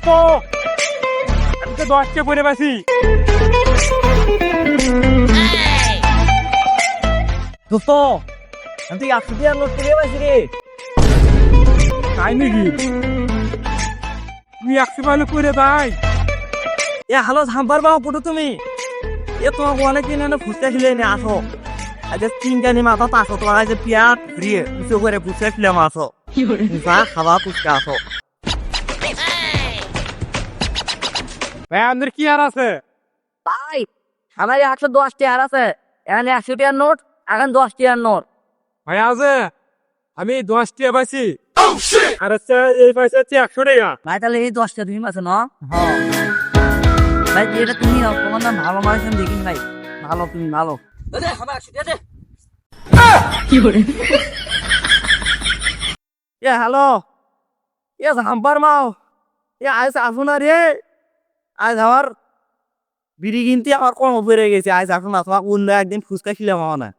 আমি তো 10টা পরে বাসি। দোস্ত আমি তুই 100 টাকার নোট করে পাইছি রে। তাই নাকি? তুই 100 পাইলে করে ভাই। হ্যালো ঝাম্পার বাবা পুটু তুমি তোমাকে অনেকদিন এনে ফুচকা খিলে এনে আসো। আজকে 3টা নি মাথা আসো তোমার কাছে পিয়াট ফ্রিয়ে উঁচু করে ফুচকা খিলাম আসো। যা খাওয়া ফুচকা আসো। ভাই আমাদের কি আর আছে? ভাই আমার 110 টাকার আছে, এখানে 100 টাকার নোট, এখন 10 টাকার নোট। ভাই আছে, আমি 10টা পাইছি। আর হচ্ছে এই পয়সা হচ্ছে 100 টাকা। ভাই তাহলে এই 10 টাকা তুমি পাচ্ছ না? হ্যাঁ ভাই এটা তুমি নাও, তোমার নাম ভালো মানুষ আমি দেখিনি ভাই। ভালো তুমি ভালো। হ্যালো ঝাম্পার মাও আজ আসো না রে। আজ আমার বিড়ি কিনতে আমার কম পড়ে গেছে। আজ আসো না, তোমাকে অন্য একদিন ফুচকা খিলাম আমার না।